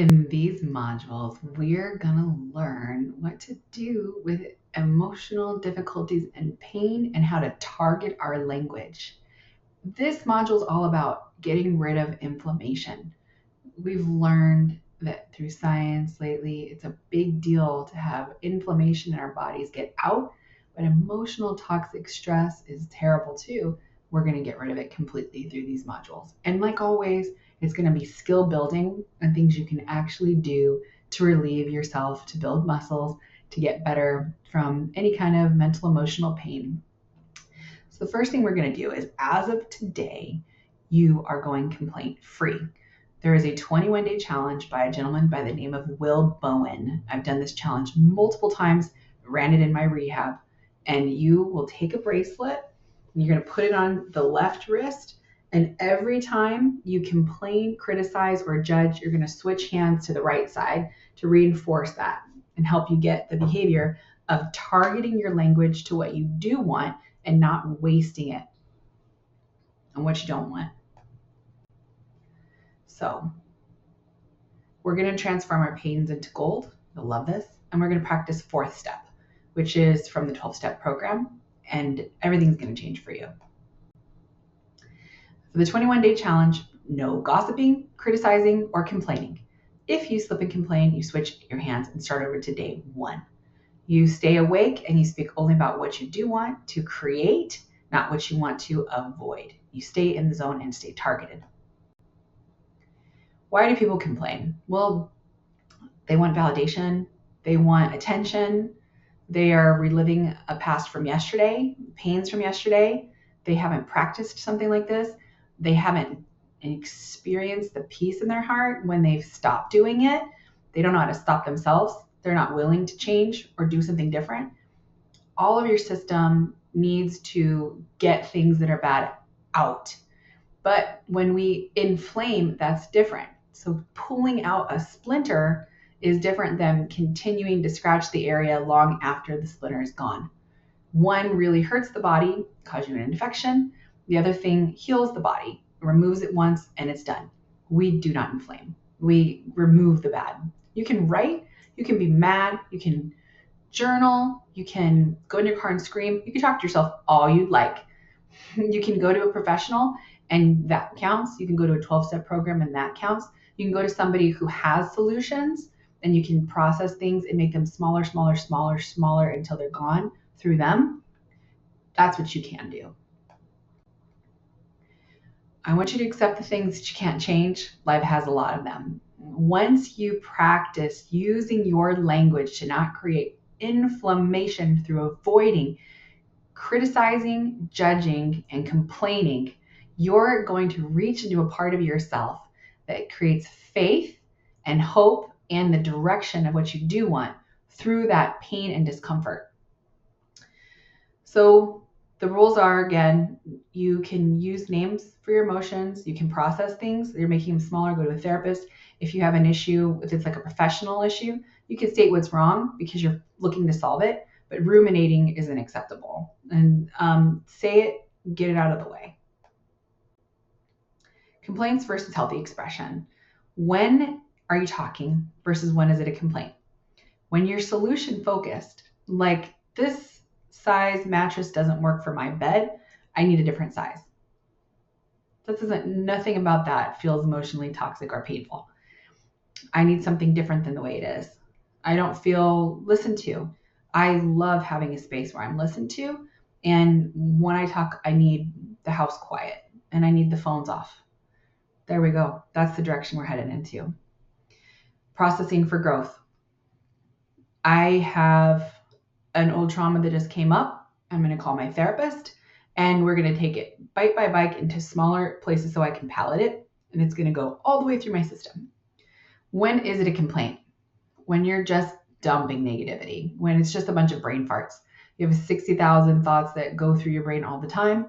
In these modules, we're going to learn what to do with emotional difficulties and pain and how to target our language. This module is all about getting rid of inflammation. We've learned that through science lately, it's a big deal to have inflammation in our bodies get out, but emotional toxic stress is terrible too. We're going to get rid of it completely through these modules. And like always, it's going to be skill building and things you can actually do to relieve yourself, to build muscles, to get better from any kind of mental, emotional pain. So the first thing we're going to do is, as of today, you are going complaint free. There is a 21-day challenge by a gentleman by the name of Will Bowen. I've done this challenge multiple times, ran it in my rehab, and you will take a bracelet and you're going to put it on the left wrist. And every time you complain, criticize, or judge, you're going to switch hands to the right side to reinforce that and help you get the behavior of targeting your language to what you do want and not wasting it on what you don't want. So we're going to transform our pains into gold. You'll love this. And we're going to practice fourth step, which is from the 12-step program, and everything's going to change for you. For the 21-day challenge, no gossiping, criticizing, or complaining. If you slip and complain, you switch your hands and start over to day 1. You stay awake and you speak only about what you do want to create, not what you want to avoid. You stay in the zone and stay targeted. Why do people complain? Well, they want validation, they want attention, they are reliving a past from yesterday, pains from yesterday. They haven't practiced something like this. They haven't experienced the peace in their heart when they've stopped doing it. They don't know how to stop themselves. They're not willing to change or do something different. All of your system needs to get things that are bad out. But when we inflame, that's different. So pulling out a splinter is different than continuing to scratch the area long after the splinter is gone. One really hurts the body, causes you an infection. The other thing heals the body, removes it once, and it's done. We do not inflame. We remove the bad. You can write, you can be mad, you can journal, you can go in your car and scream, you can talk to yourself all you'd like. You can go to a professional and that counts. You can go to a 12-step program and that counts. You can go to somebody who has solutions and you can process things and make them smaller, smaller, smaller, smaller until they're gone through them. That's what you can do. I want you to accept the things that you can't change. Life has a lot of them. Once you practice using your language to not create inflammation through avoiding, criticizing, judging, and complaining, you're going to reach into a part of yourself that creates faith and hope and the direction of what you do want through that pain and discomfort. So the rules are, again, you can use names for your emotions. You can process things. You're making them smaller, go to a therapist. If you have an issue, if it's like a professional issue, you can state what's wrong because you're looking to solve it, but ruminating isn't acceptable. And say it, get it out of the way. Complaints versus healthy expression. When are you talking versus when is it a complaint? When you're solution focused, like this size mattress doesn't work for my bed, I need a different size. Nothing about that feels emotionally toxic or painful. I need something different than the way it is. I don't feel listened to. I love having a space where I'm listened to. And when I talk, I need the house quiet and I need the phones off. There we go. That's the direction we're headed into. Processing for growth. I have an old trauma that just came up. I'm going to call my therapist and we're going to take it bite by bite into smaller places so I can palate it. And it's going to go all the way through my system. When is it a complaint? When you're just dumping negativity, when it's just a bunch of brain farts. You have 60,000 thoughts that go through your brain all the time.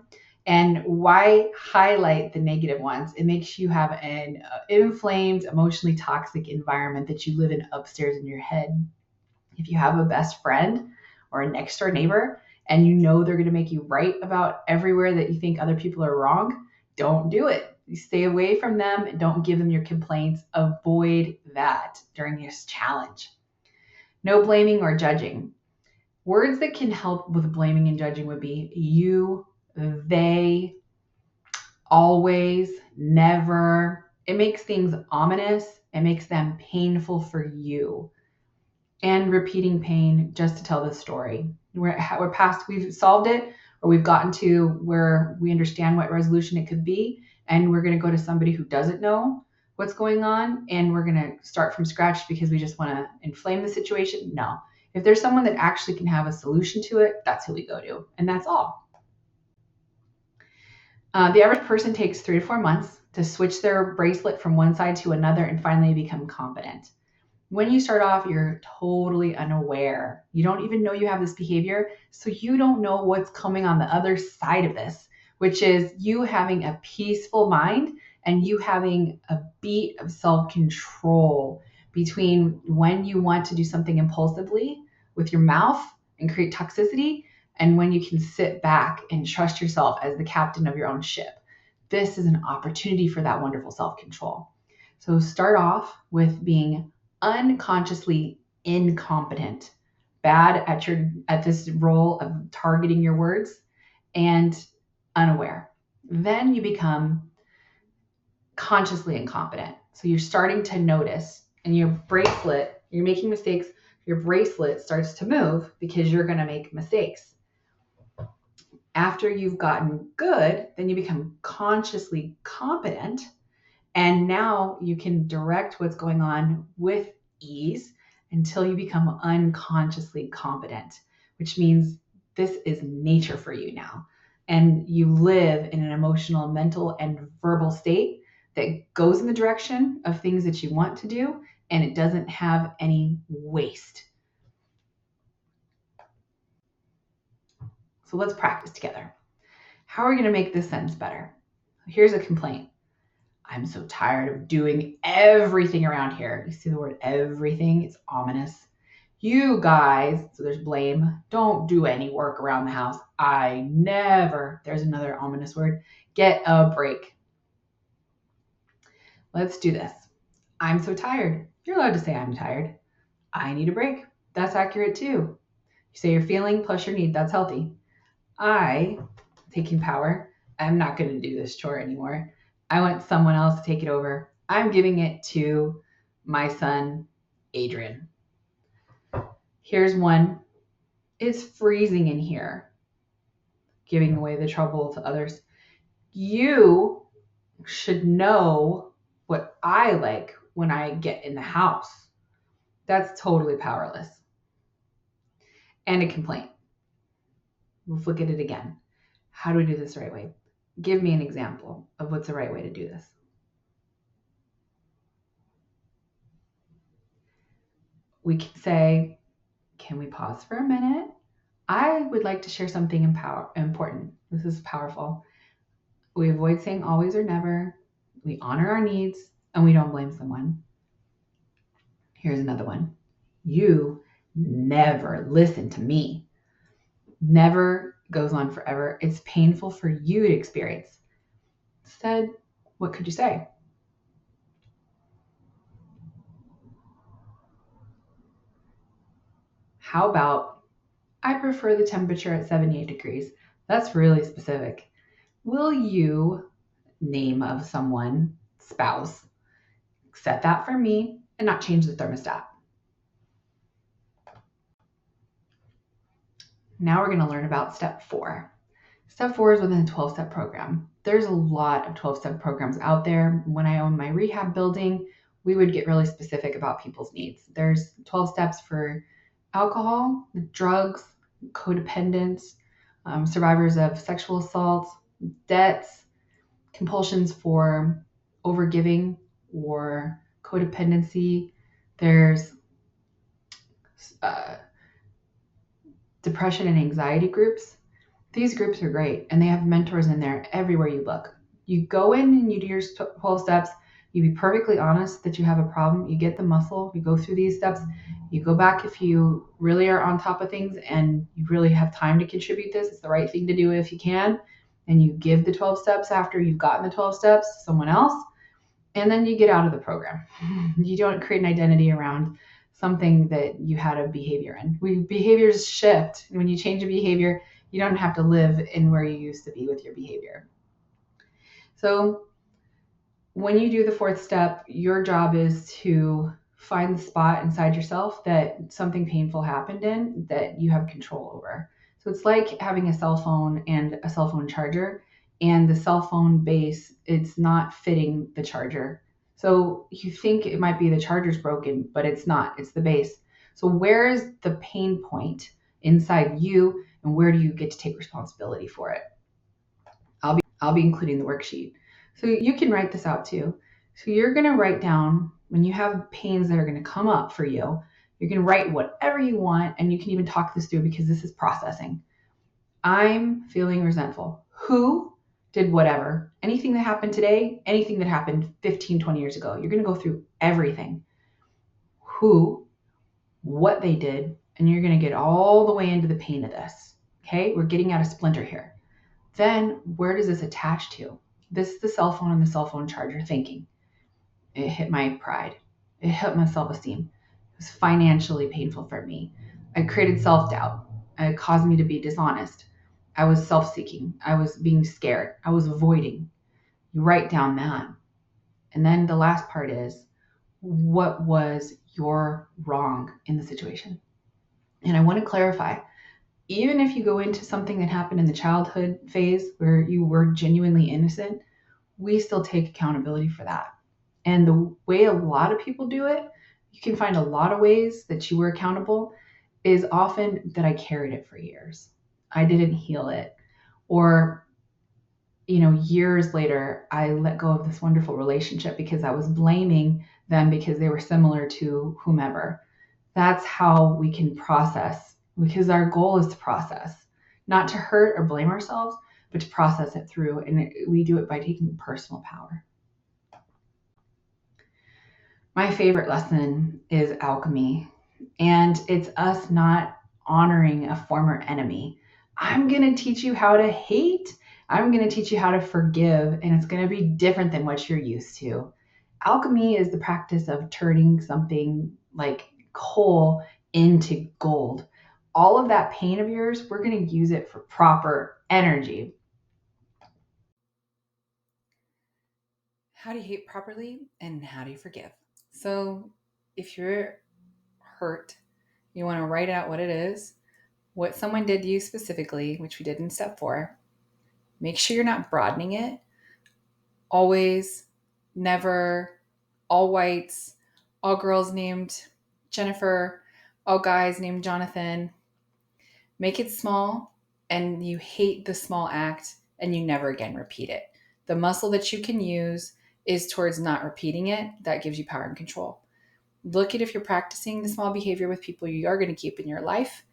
And why highlight the negative ones? It makes you have an inflamed, emotionally toxic environment that you live in upstairs in your head. If you have a best friend or a next door neighbor and you know they're going to make you right about everywhere that you think other people are wrong, don't do it. You stay away from them and don't give them your complaints. Avoid that during this challenge. No blaming or judging. Words that can help with blaming and judging would be you, they, always, never. It makes things ominous. It makes them painful for you. And repeating pain just to tell the story. We're past, we've solved it, or we've gotten to where we understand what resolution it could be. And we're going to go to somebody who doesn't know what's going on. And we're going to start from scratch because we just want to inflame the situation. No. If there's someone that actually can have a solution to it, that's who we go to. And that's all. The average person takes 3 to 4 months to switch their bracelet from one side to another and finally become competent. When you start off, you're totally unaware. You don't even know you have this behavior, so you don't know what's coming on the other side of this, which is you having a peaceful mind and you having a beat of self-control between when you want to do something impulsively with your mouth and create toxicity and when you can sit back and trust yourself as the captain of your own ship. This is an opportunity for that wonderful self-control. So start off with being unconsciously incompetent, bad at this role of targeting your words, and unaware. Then you become consciously incompetent. So you're starting to notice, and your bracelet, you're making mistakes, your bracelet starts to move because you're going to make mistakes. After you've gotten good, then you become consciously competent. And now you can direct what's going on with ease until you become unconsciously competent, which means this is nature for you now. And you live in an emotional, mental, and verbal state that goes in the direction of things that you want to do, and it doesn't have any waste. So let's practice together. How are we going to make this sentence better? Here's a complaint. I'm so tired of doing everything around here. You see the word everything? It's ominous. You guys, so there's blame, don't do any work around the house. I never, there's another ominous word, get a break. Let's do this. I'm so tired. You're allowed to say I'm tired. I need a break. That's accurate too. You say you're feeling plus your need. That's healthy. I, taking power, I'm not going to do this chore anymore. I want someone else to take it over. I'm giving it to my son, Adrian. Here's one. It's freezing in here. Giving away the trouble to others. You should know what I like when I get in the house. That's totally powerless. And a complaint. Let's look at it again. How do we do this the right way? Give me an example of what's the right way to do this. We can say, can we pause for a minute? I would like to share something important. This is powerful. We avoid saying always or never. We honor our needs and we don't blame someone. Here's another one. You never listen to me. Never goes on forever. It's painful for you to experience. Instead, what could you say? How about, I prefer the temperature at 78 degrees. That's really specific. Will you, name of someone, spouse, set that for me and not change the thermostat? Now we're going to learn about step 4. Step 4 is within a 12-step program. There's a lot of 12-step programs out there. When I owned my rehab building, we would get really specific about people's needs. There's 12 steps for alcohol, drugs, codependence, survivors of sexual assault, debts, compulsions for overgiving or codependency. There's depression and anxiety groups. These groups are great, and they have mentors in there everywhere you look. You go in and you do your 12 steps. You be perfectly honest that you have a problem. You get the muscle. You go through these steps. You go back if you really are on top of things and you really have time to contribute this. It's the right thing to do if you can. and you give the 12 steps after you've gotten the 12 steps to someone else, and then you get out of the program. You don't create an identity around something that you had a behavior in. Behaviors shift. When you change a behavior, you don't have to live in where you used to be with your behavior. So when you do the fourth step, your job is to find the spot inside yourself that something painful happened in that you have control over. So it's like having a cell phone and a cell phone charger, and the cell phone base, it's not fitting the charger. So you think it might be the charger's broken, but it's not, it's the base. So where is the pain point inside you, and where do you get to take responsibility for it? I'll be including the worksheet. So you can write this out too. So you're going to write down when you have pains that are going to come up for you, you're going to write whatever you want, and you can even talk this through because this is processing. I'm feeling resentful. Who did whatever? Anything that happened today, anything that happened 15, 20 years ago. You're going to go through everything. Who, what they did, and you're going to get all the way into the pain of this. Okay? We're getting at a splinter here. Then where does this attach to? This is the cell phone and the cell phone charger thinking. It hit my pride. It hit my self-esteem. It was financially painful for me. I created self-doubt. It caused me to be dishonest. I was self-seeking. I was being scared. I was avoiding. You write down that. And then the last part is, what was your wrong in the situation? And I want to clarify, even if you go into something that happened in the childhood phase where you were genuinely innocent, we still take accountability for that. And the way a lot of people do it, you can find a lot of ways that you were accountable, is often that I carried it for years. I didn't heal it. Or, years later, I let go of this wonderful relationship because I was blaming them because they were similar to whomever. That's how we can process, because our goal is to process, not to hurt or blame ourselves, but to process it through. And we do it by taking personal power. My favorite lesson is alchemy, and it's us not honoring a former enemy. I'm going to teach you how to hate. I'm going to teach you how to forgive, and it's going to be different than what you're used to. Alchemy is the practice of turning something like coal into gold. All of that pain of yours, we're going to use it for proper energy. How do you hate properly and how do you forgive? So, if you're hurt, you want to write out what it is, what someone did to you specifically, which we did in step 4. Make sure you're not broadening it. Always, never, all whites, all girls named Jennifer, all guys named Jonathan. Make it small, and you hate the small act, and you never again repeat it. The muscle that you can use is towards not repeating it. That gives you power and control. Look at if you're practicing the small behavior with people you are going to keep in your life.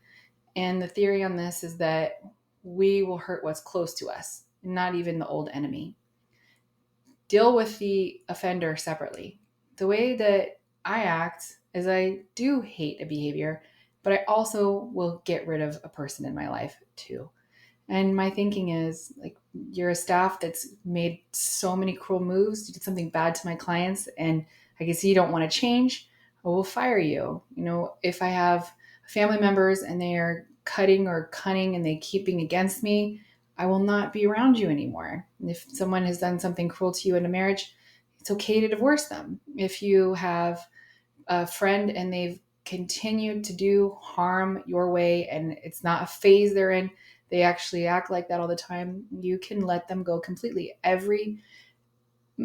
And the theory on this is that we will hurt what's close to us, not even the old enemy. Deal with the offender separately. The way that I act is I do hate a behavior, but I also will get rid of a person in my life too. And my thinking is, like, you're a staff that's made so many cruel moves. You did something bad to my clients, and I can see you don't want to change. I will fire you. If I have family members and they are cutting or cunning and they keep being against me, I will not be around you anymore. And if someone has done something cruel to you in a marriage, it's okay to divorce them. If you have a friend and they've continued to do harm your way and it's not a phase they're in, they actually act like that all the time, you can let them go completely. Every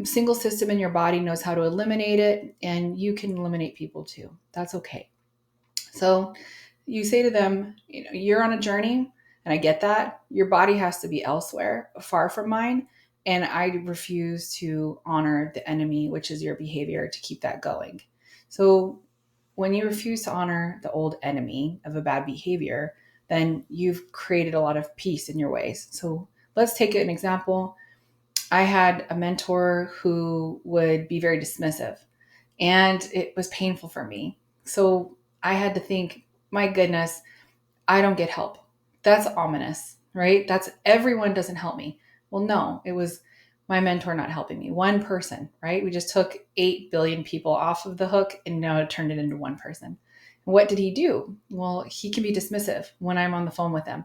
single system in your body knows how to eliminate it, and you can eliminate people too. That's okay. So you say to them, you're on a journey, and I get that. Your body has to be elsewhere, far from mine, and I refuse to honor the enemy, which is your behavior, to keep that going. So when you refuse to honor the old enemy of a bad behavior, then you've created a lot of peace in your ways. So let's take an example. I had a mentor who would be very dismissive, and it was painful for me. So I had to think, my goodness, I don't get help. That's ominous, right? That's everyone doesn't help me. Well, no, it was my mentor not helping me. One person, right? We just took 8 billion people off of the hook and now it turned it into one person. What did he do? Well, he can be dismissive when I'm on the phone with him.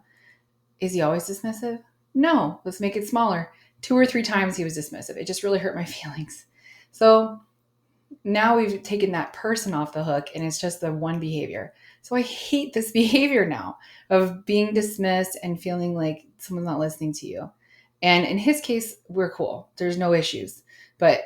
Is he always dismissive? No, let's make it smaller. 2 or 3 times he was dismissive. It just really hurt my feelings. So now we've taken that person off the hook and it's just the one behavior. So I hate this behavior now of being dismissed and feeling like someone's not listening to you. And in his case, we're cool. There's no issues. But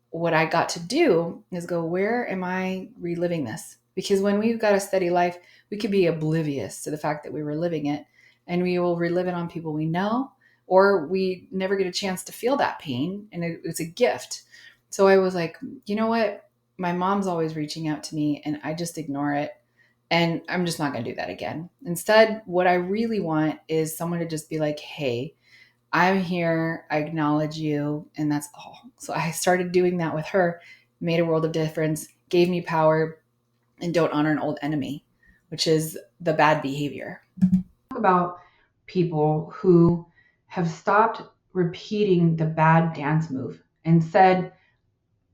what I got to do is go, where am I reliving this? Because when we've got a steady life, we could be oblivious to the fact that we were living it, and we will relive it on people we know, or we never get a chance to feel that pain. And it's a gift. So I was like, you know what? My mom's always reaching out to me and I just ignore it. And I'm just not going to do that again. Instead, what I really want is someone to just be like, hey, I'm here. I acknowledge you. And that's all. So I started doing that with her, made a world of difference, gave me power, and don't honor an old enemy, which is the bad behavior. Talk about people who have stopped repeating the bad dance move and said,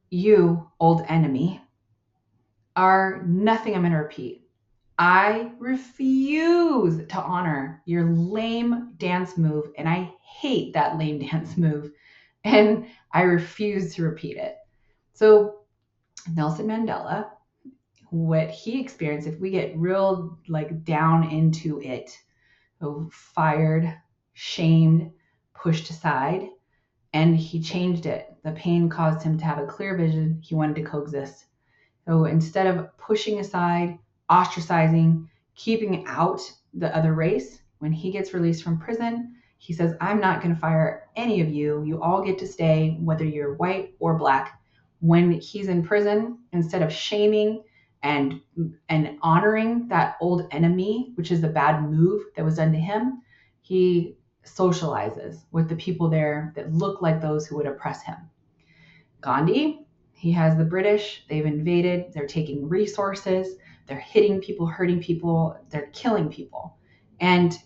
you, old enemy, are nothing I'm going to repeat. I refuse to honor your lame dance move, and I hate that lame dance move, and I refuse to repeat it. So Nelson Mandela, what he experienced, if we get real like down into it, fired, shamed, pushed aside, and he changed it. The pain caused him to have a clear vision. He wanted to coexist. So instead of pushing aside, ostracizing, keeping out the other race, when he gets released from prison, he says, I'm not going to fire any of you. You all get to stay, whether you're white or black. When he's in prison, instead of shaming and honoring that old enemy, which is the bad move that was done to him, he socializes with the people there that look like those who would oppress him. Gandhi, he has the British, they've invaded, they're taking resources, they're hitting people, hurting people, they're killing people. And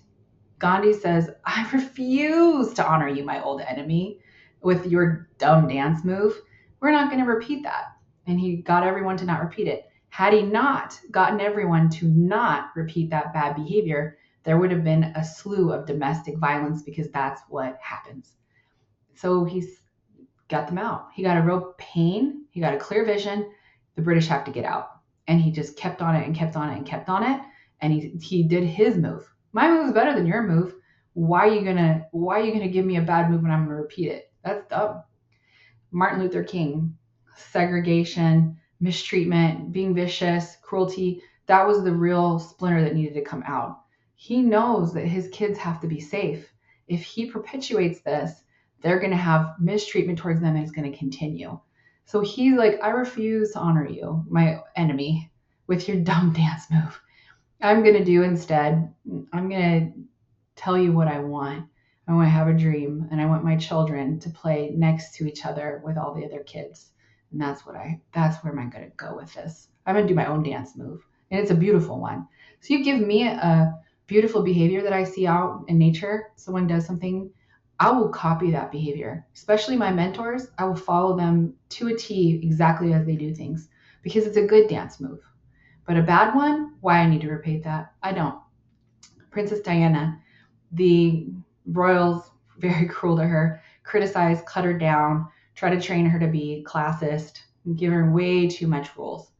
Gandhi says, I refuse to honor you, my old enemy, with your dumb dance move. We're not going to repeat that. And he got everyone to not repeat it. Had he not gotten everyone to not repeat that bad behavior, there would have been a slew of domestic violence because that's what happens. So he's got them out. He got a real pain. He got a clear vision. The British have to get out. And he just kept on it and kept on it and kept on it. And he did his move. My move's better than your move. Why are you gonna give me a bad move when I'm gonna repeat it? That's dumb. Martin Luther King, segregation, mistreatment, being vicious, cruelty, that was the real splinter that needed to come out. He knows that his kids have to be safe. If he perpetuates this, they're going to have mistreatment towards them and it's going to continue. So he's like, I refuse to honor you, my enemy, with your dumb dance move. I'm going to do instead, I'm going to tell you what I want. I want to have a dream and I want my children to play next to each other with all the other kids. And that's where I'm going to go with this. I'm going to do my own dance move and it's a beautiful one. So you give me a beautiful behavior that I see out in nature. Someone does something, I will copy that behavior, especially my mentors. I will follow them to a T exactly as they do things because it's a good dance move. But a bad one, why I need to repeat that? I don't. Princess Diana, the royals, very cruel to her, criticized, cut her down, try to train her to be classist, give her way too much rules.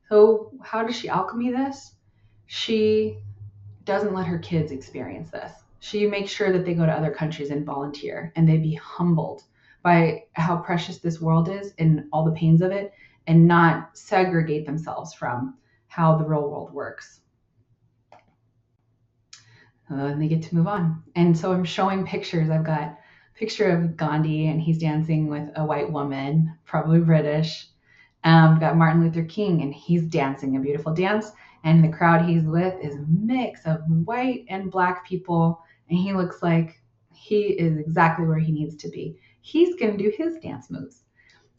So how does she alchemy this? She doesn't let her kids experience this. She makes sure that they go to other countries and volunteer and they be humbled by how precious this world is and all the pains of it and not segregate themselves from how the real world works. And they get to move on. And so I'm showing pictures. I've got a picture of Gandhi and he's dancing with a white woman, probably British. I've got Martin Luther King and he's dancing a beautiful dance. And the crowd he's with is a mix of white and black people. And he looks like he is exactly where he needs to be. He's going to do his dance moves.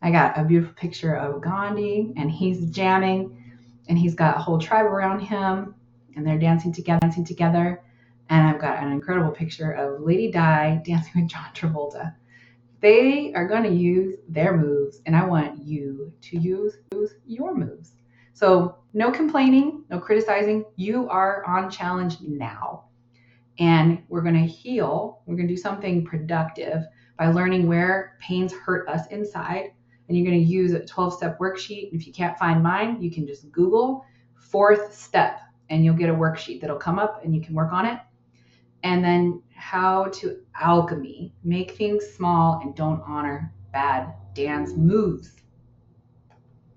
I got a beautiful picture of Gandhi and he's jamming and he's got a whole tribe around him and they're dancing together. And I've got an incredible picture of Lady Di dancing with John Travolta. They are going to use their moves, and I want you to use your moves. So, no complaining, no criticizing. You are on challenge now. And we're going to heal. We're going to do something productive by learning where pains hurt us inside. And you're going to use a 12-step worksheet. If you can't find mine, you can just Google fourth step and you'll get a worksheet that'll come up and you can work on it. And then how to alchemy, make things small and don't honor bad dance moves.